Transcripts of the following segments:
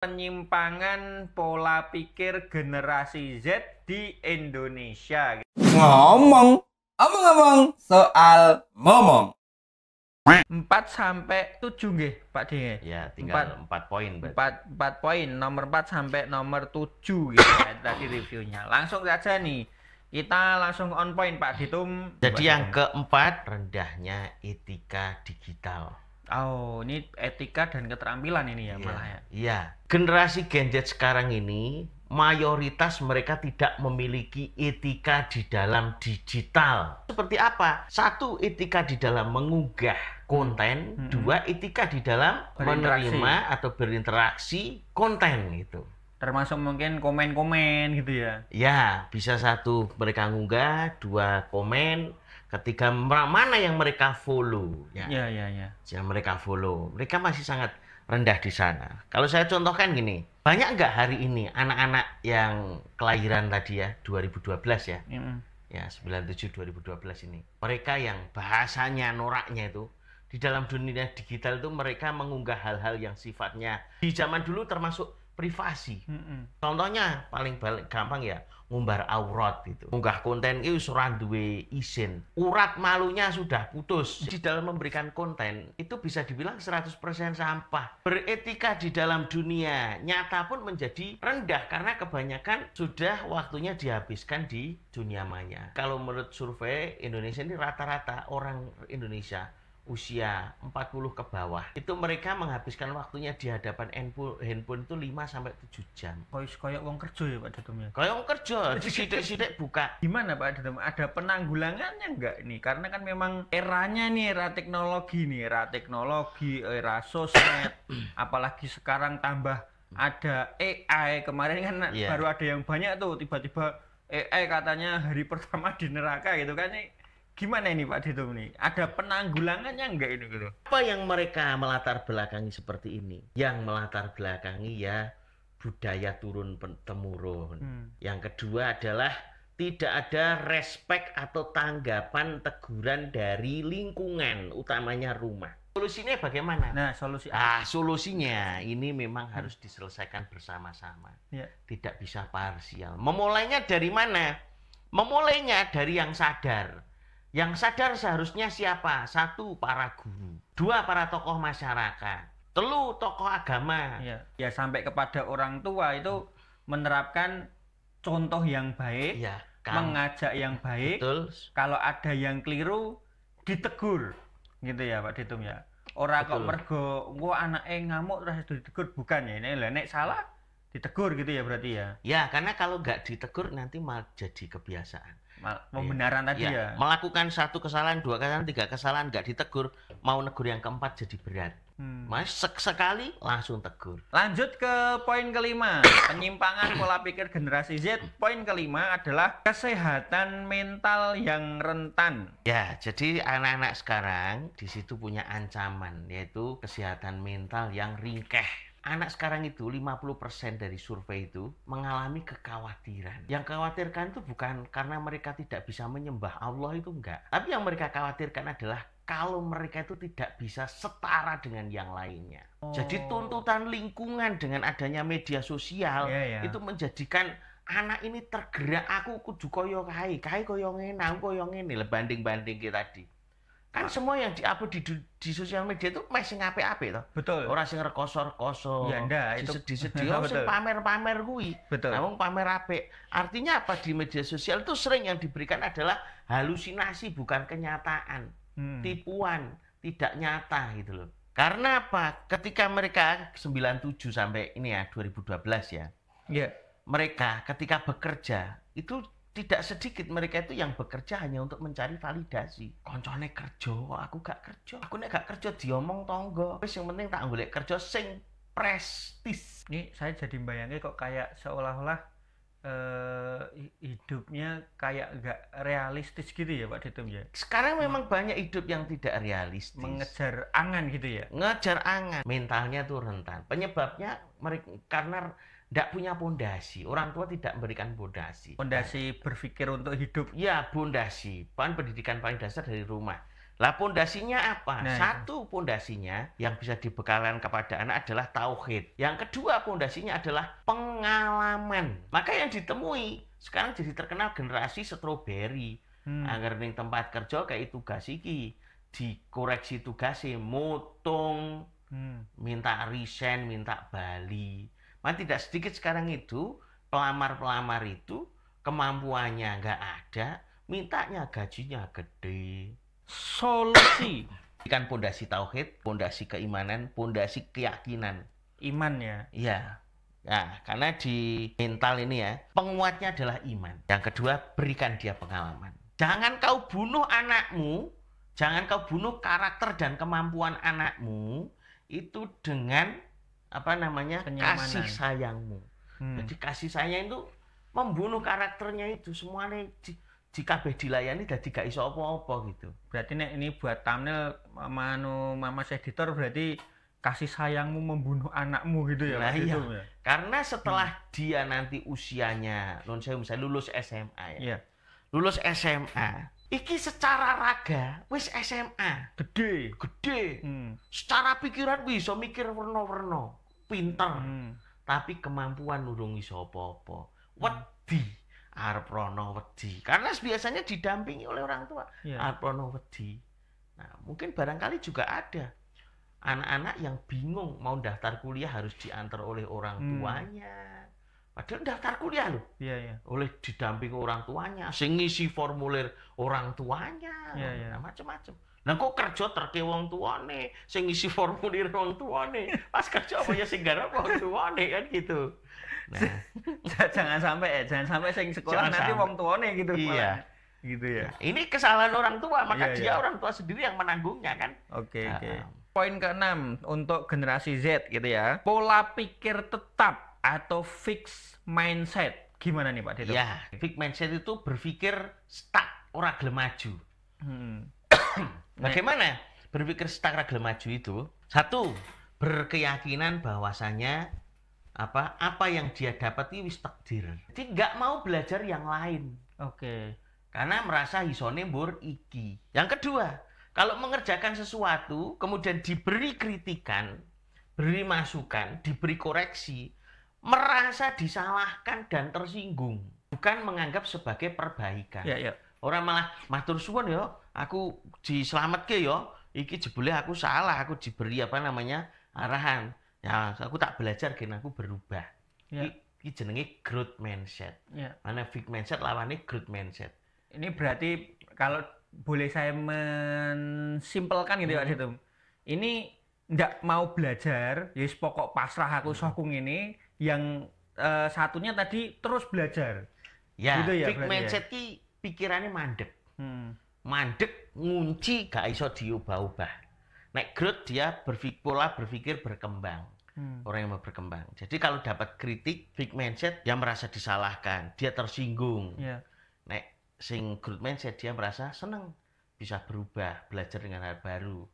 Penyimpangan pola pikir generasi Z di Indonesia. Ngomong soal momong. 4-7 nggih, Pak D. Ya, tinggal 4 poin. 4 poin, nomor 4 sampai nomor 7 gitu ya, tadi reviewnya. Langsung saja nih. Kita langsung on point, Pak Ditum. Jadi yang keempat, rendahnya etika digital. Oh, ini etika dan keterampilan ini ya, malah ya. Iya. Generasi Gen Z sekarang ini mayoritas mereka tidak memiliki etika di dalam digital. Seperti apa? 1, etika di dalam mengunggah konten. 2, etika di dalam menerima atau berinteraksi konten gitu. Termasuk mungkin komen-komen gitu ya. Ya, bisa 1 mereka ngunggah, 2 komen, ketiga mana yang mereka follow. Ya. Yang mereka follow. Mereka masih sangat rendah di sana. Kalau saya contohkan gini, banyak nggak hari ini anak-anak yang kelahiran tadi ya, 2012 ya. Ya, 97 2012 ini. Mereka yang bahasanya noraknya itu di dalam dunia digital itu mereka mengunggah hal-hal yang sifatnya di zaman dulu termasuk privasi. Contohnya paling gampang ya, ngumbar aurat gitu. Unggah konten itu ora duwe izin. Urat malunya sudah putus. Di dalam memberikan konten itu bisa dibilang 100% sampah. Beretika di dalam dunia nyata pun menjadi rendah karena kebanyakan sudah waktunya dihabiskan di dunia maya. Kalau menurut survei Indonesia ini rata-rata orang Indonesia usia 40 ke bawah itu mereka menghabiskan waktunya di hadapan handphone itu 5-7 jam. Kayak wong kerja ya Pak Ditum ya? Kayak wong kerja, sidik-sidik buka. Gimana Pak Ditum? Ada penanggulangannya enggak ini? Karena kan memang eranya nih, era teknologi, era sosmed, apalagi sekarang tambah ada AI. Kemarin kan baru ada yang banyak tuh, tiba-tiba AI katanya hari pertama di neraka gitu kan. Gimana ini Pak Ditum nih? Ada penanggulangannya enggak ini gitu? Apa yang mereka melatar belakangi seperti ini? Yang melatar belakangi ya budaya turun-temurun. Yang kedua adalah tidak ada respek atau tanggapan teguran dari lingkungan, utamanya rumah. Solusinya bagaimana? Nah, solusinya ini memang harus diselesaikan bersama-sama. Ya. Tidak bisa parsial. Memulainya dari mana? Memulainya dari yang sadar. Yang sadar seharusnya siapa? 1, para guru. 2, para tokoh masyarakat. 3, tokoh agama. Ya sampai kepada orang tua itu menerapkan contoh yang baik, mengajak yang baik. Betul. Kalau ada yang keliru, ditegur. Gitu ya Pak Ditum ya. Orang kok mergo anaknya ngamuk terus ditegur, bukan ya. Ini nek salah ditegur gitu ya berarti ya. Ya, karena kalau nggak ditegur nanti malah jadi kebiasaan. Pembenaran tadi ya. Melakukan 1 kesalahan, 2 kesalahan, 3 kesalahan nggak ditegur, mau negur yang keempat jadi berat. Mas sekali langsung tegur. Lanjut ke poin kelima, penyimpangan pola pikir generasi Z. Poin kelima adalah kesehatan mental yang rentan. Ya, jadi anak-anak sekarang di situ punya ancaman, yaitu kesehatan mental yang ringkeh. Anak sekarang itu 50% dari survei itu mengalami kekhawatiran. Yang khawatirkan itu bukan karena mereka tidak bisa menyembah Allah, itu enggak. Tapi yang mereka khawatirkan adalah kalau mereka itu tidak bisa setara dengan yang lainnya. Jadi tuntutan lingkungan dengan adanya media sosial itu menjadikan anak ini tergerak, aku kudu koyo kae koyo ngene, aku koyo ngene, banding-banding tadi. Kan semua yang di-upload di sosial media itu masih apik-apik toh. Betul. Orang sing rekoso-rekoso. Ya ndak, itu sedih-sedih, sing pamer-pamer kuwi. Betul. Namun pamer apik. Artinya apa? Di media sosial itu sering yang diberikan adalah halusinasi, bukan kenyataan. Tipuan, tidak nyata gitu loh. Karena apa? Ketika mereka 97 sampai ini ya 2012 ya. Iya. Mereka ketika bekerja itu tidak sedikit mereka itu yang bekerja hanya untuk mencari validasi. Koncone kerja, aku gak kerja. Aku nek gak kerja diomong tonggo. Wis yang penting tak golek kerja sing prestis. Ini saya jadi bayangin kok kayak seolah-olah hidupnya kayak gak realistis gitu ya Pak Ditum ya. Sekarang memang banyak hidup yang tidak realistis. Mengejar angan gitu ya. Ngejar angan. Mentalnya tuh rentan. Penyebabnya mereka karena tidak punya pondasi, orang tua tidak memberikan pondasi. Pondasi berpikir untuk hidup. Ya, pondasi. Bahan pendidikan paling dasar dari rumah. Lah pondasinya apa? Nah, satu pondasinya yang bisa dibekalkan kepada anak adalah tauhid. Yang kedua pondasinya adalah pengalaman. Maka yang ditemui sekarang jadi terkenal generasi stroberi. Agar ning tempat kerja kayak tugas iki dikoreksi tugasnya, motong, minta resign, minta bali. Man tidak sedikit sekarang itu pelamar-pelamar itu kemampuannya nggak ada, mintanya gajinya gede. Solusi Kan pondasi tauhid, pondasi keimanan, pondasi keyakinan. iman ya. Iya. Nah, karena di mental ini ya, penguatnya adalah iman. Yang kedua, berikan dia pengalaman. Jangan kau bunuh anakmu, jangan kau bunuh karakter dan kemampuan anakmu itu dengan kasih sayangmu. Jadi kasih sayang itu membunuh karakternya itu semuanya jika dilayani dan gak iso apa-apa gitu. Berarti nek ini buat thumbnail Mama editor berarti kasih sayangmu membunuh anakmu gitu ya. Nah, iya. Ya? Karena setelah dia nanti usianya misalnya lulus SMA ya. Iya. Lulus SMA, iki secara raga wis SMA, gede. Secara pikiran bisa mikir werna-werna, pinter. Tapi kemampuan urung iso apa-apa. Wedi. Arep rono wedi. Karena biasanya didampingi oleh orang tua. Arep rono wedi. Nah, mungkin barangkali juga ada anak-anak yang bingung mau daftar kuliah harus diantar oleh orang tuanya. Padahal daftar kuliah loh. Oleh didampingi orang tuanya, sing ngisi formulir orang tuanya. Nah, macam-macam. Nah kok kerja terke wong tuane, sing ngisi formulir wong tuane. Pas kerja apa ya sing garap wong tuane kan gitu. Nah, jangan sampai sing sekolah nanti wong tuane gitu. Iya. Gitu ya. Nah, ini kesalahan orang tua, maka dia orang tua sendiri yang menanggungnya kan. Oke. Poin ke-6 untuk generasi Z gitu ya. Pola pikir tetap atau fixed mindset. Gimana nih Pak Dito? Ya, fixed mindset itu berpikir stuck, ora gelem maju. Bagaimana berpikir stuck, ora gelem maju itu? Satu, berkeyakinan bahwasanya apa yang dia dapat itu wis takdir. Jadi nggak mau belajar yang lain. Oke. Karena merasa isone mbur iki. Yang kedua, kalau mengerjakan sesuatu kemudian diberi kritikan, beri masukan, diberi koreksi, merasa disalahkan dan tersinggung, bukan menganggap sebagai perbaikan. Orang malah matur suwun yo, aku dislametke yo, iki jebule aku salah, aku diberi arahan. Ya, aku tak belajar gen aku berubah. Iki jenenge growth mindset. Mana fixed mindset lawannya growth mindset. Ini berarti kalau boleh saya mensimpelkan gitu Pak Dito. Ini ndak mau belajar, ya pokok pasrah aku sokung ini, yang satunya tadi terus belajar. Ya, gitu fixed mindset ki pikirannya mandek. Mandek ngunci gak iso diubah-ubah. Nek growth dia pola berpikir berkembang. Orang yang mau berkembang. Jadi kalau dapat kritik, fixed mindset dia merasa disalahkan, dia tersinggung. Nek sing growth mindset dia merasa senang, bisa berubah, belajar dengan hal baru.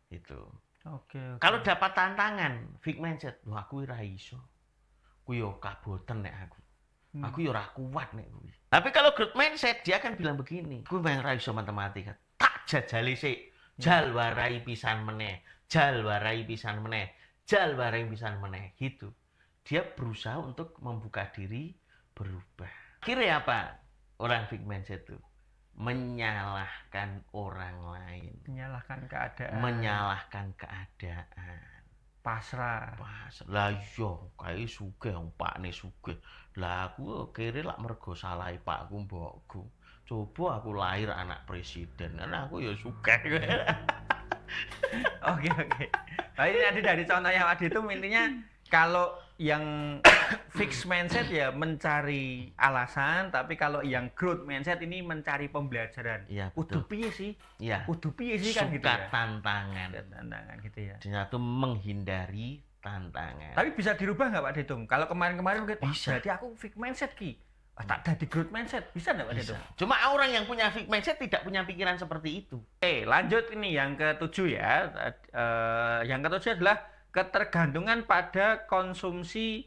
Itu. Kalau dapat tantangan, fixed mindset, wah aku ora iso. Ku yo kaboten nek aku. Aku yo ora kuat nek kuwi. Tapi kalau growth mindset dia akan bilang begini, ku memang ora iso matematika. Tak jajali sik. Jal warai pisan meneh, jal warai pisan meneh, jal warai pisan meneh, gitu. Dia berusaha untuk membuka diri berubah. Kira apa orang fixed mindset itu? Menyalahkan orang lain, menyalahkan keadaan, pasrah. Lah iya, kae sugih wong pakne sugih. Lah aku kira lak mergo salahe pakku mbokku. Coba aku lahir anak presiden, karena aku ya suka. Oke. Nah, ini tadi dari contohnya Pak Dito intinya kalau yang fixed mindset ya mencari alasan, tapi kalau yang growth mindset ini mencari pembelajaran. Kudu piye sih? Kudu piye sih kan gitu ya. Tantangan gitu ya. Satu menghindari tantangan. Tapi bisa dirubah nggak Pak Dito? Kalau kemarin mungkin berarti aku fixed mindset tak ada di growth mindset, bisa nggak Pak Dito? Cuma orang yang punya fixed mindset tidak punya pikiran seperti itu. Lanjut ini yang ke-7 ya. Yang ke-7 adalah ketergantungan pada konsumsi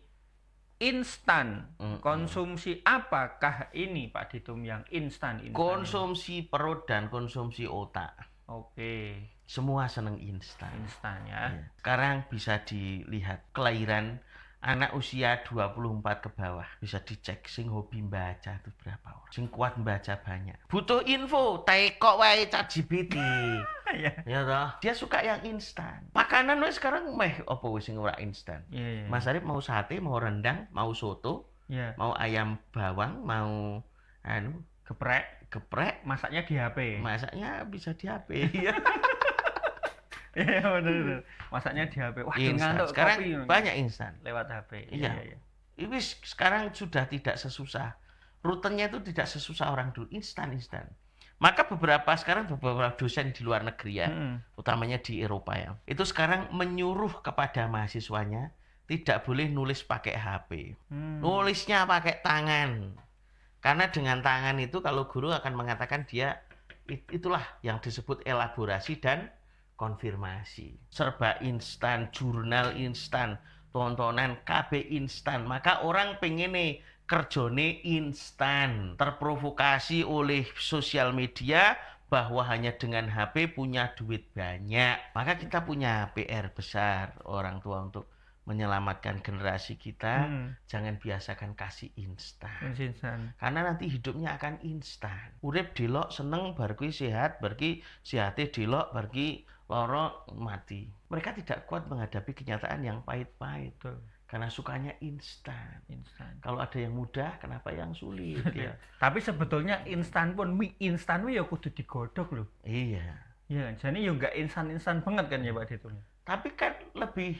instan. Konsumsi apakah ini Pak Dito yang instan? Konsumsi perut dan konsumsi otak. Oke. Semua seneng instan. Instan ya. Sekarang bisa dilihat kelahiran anak usia 24 ke bawah. Bisa dicek sing hobi baca itu berapa orang. Sing kuat baca banyak. Butuh info, tekok wae ChatGPT. Ya toh. Dia suka yang instan. Makanan wes sekarang apa wis sing ora instan. Mas Arif mau sate, mau rendang, mau soto, mau ayam bawang, mau geprek, masaknya di HP. Masaknya bisa di HP. Iya benar. Masaknya di HP. Wah, instan. Sekarang kopi, banyak instan lewat HP. Iya. Ini sekarang sudah tidak sesusah. Rutenya itu tidak sesusah orang dulu. Instan. Maka beberapa dosen di luar negeri ya, utamanya di Eropa ya, itu sekarang menyuruh kepada mahasiswanya tidak boleh nulis pakai HP. Nulisnya pakai tangan. Karena dengan tangan itu kalau guru akan mengatakan dia itulah yang disebut elaborasi dan konfirmasi. Serba instan, jurnal instan, tontonan KB instan. Maka orang pengen kerjone instan. Terprovokasi oleh sosial media bahwa hanya dengan HP punya duit banyak. Maka kita punya PR besar orang tua untuk menyelamatkan generasi kita. Jangan biasakan kasih instan. Karena nanti hidupnya akan instan. Urip delok seneng bar kuwi sehat, bar ki sehate delok bar ki lara mati. Mereka tidak kuat menghadapi kenyataan yang pahit-pahit. Karena sukanya instan. Kalau ada yang mudah, kenapa yang sulit? Ya. Tapi sebetulnya instan pun mie instan ya kudu digodhog loh. Iya. Ya, jadi ya enggak instan banget kan ya Pak Dito. Tapi kan lebih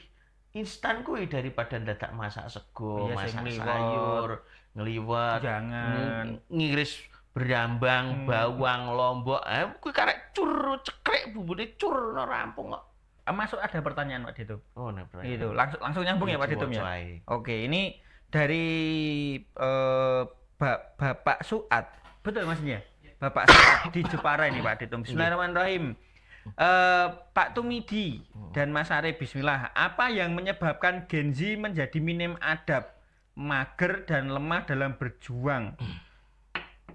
instan kuwi daripada dadak masak sego, masak sayur, ngeliwet, jangan ngiris berambang, bawang, lombok. Kuwi karek cur cekrek bumbune cur rampung kok. Masuk ada pertanyaan Pak Dito. Oh, nah pertanyaan. Itu langsung nyambung ya Pak Dito ya. Oke, ini dari Bapak Suat. Betul maksudnya? Bapak Suat di Jepara ini Pak Dito. Bismillahirrahmanirrahim. Pak Tumidi dan Mas Arif, bismillah. Apa yang menyebabkan Gen Z menjadi minim adab, mager dan lemah dalam berjuang?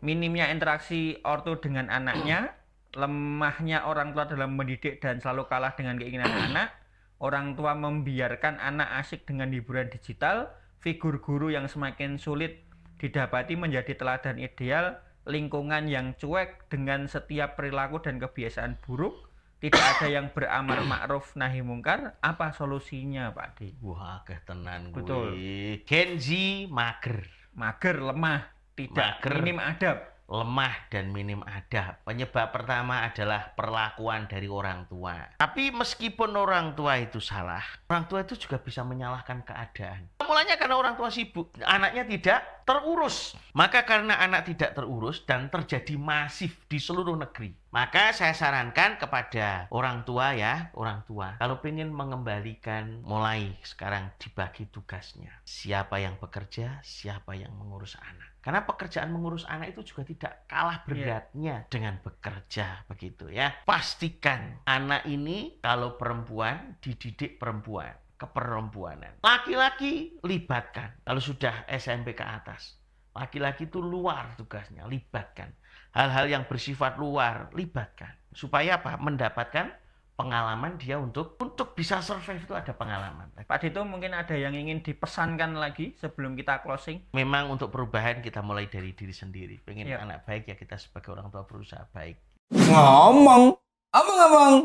Minimnya interaksi ortu dengan anaknya, lemahnya orang tua dalam mendidik dan selalu kalah dengan keinginan anak, orang tua membiarkan anak asik dengan hiburan digital, figur guru yang semakin sulit didapati menjadi teladan ideal, lingkungan yang cuek dengan setiap perilaku dan kebiasaan buruk, tidak ada yang beramal ma'ruf nahi mungkar. Apa solusinya Pak D? Wah, akeh tenan gue. Betul. Gen Z mager, lemah, tidak minim adab. Lemah dan minim adab. Penyebab pertama adalah perlakuan dari orang tua. Tapi meskipun orang tua itu salah, orang tua itu juga bisa menyalahkan keadaan. Mulanya karena orang tua sibuk, anaknya tidak terurus. Maka karena anak tidak terurus dan terjadi masif di seluruh negeri, maka saya sarankan kepada orang tua ya, orang tua, kalau ingin mengembalikan, mulai sekarang dibagi tugasnya. Siapa yang bekerja, siapa yang mengurus anak. Karena pekerjaan mengurus anak itu juga tidak kalah beratnya dengan bekerja, begitu ya. Pastikan anak ini kalau perempuan dididik perempuan, keperempuanan. Laki-laki libatkan. Kalau sudah SMP ke atas, laki-laki itu luar tugasnya, libatkan. Hal-hal yang bersifat luar, libatkan. Supaya apa? Mendapatkan pengalaman dia untuk bisa survive itu ada pengalaman. Pak Dito mungkin ada yang ingin dipesankan lagi sebelum kita closing? Memang untuk perubahan kita mulai dari diri sendiri. Pengen anak baik ya kita sebagai orang tua berusaha baik. Ngomong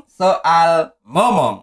soal momong.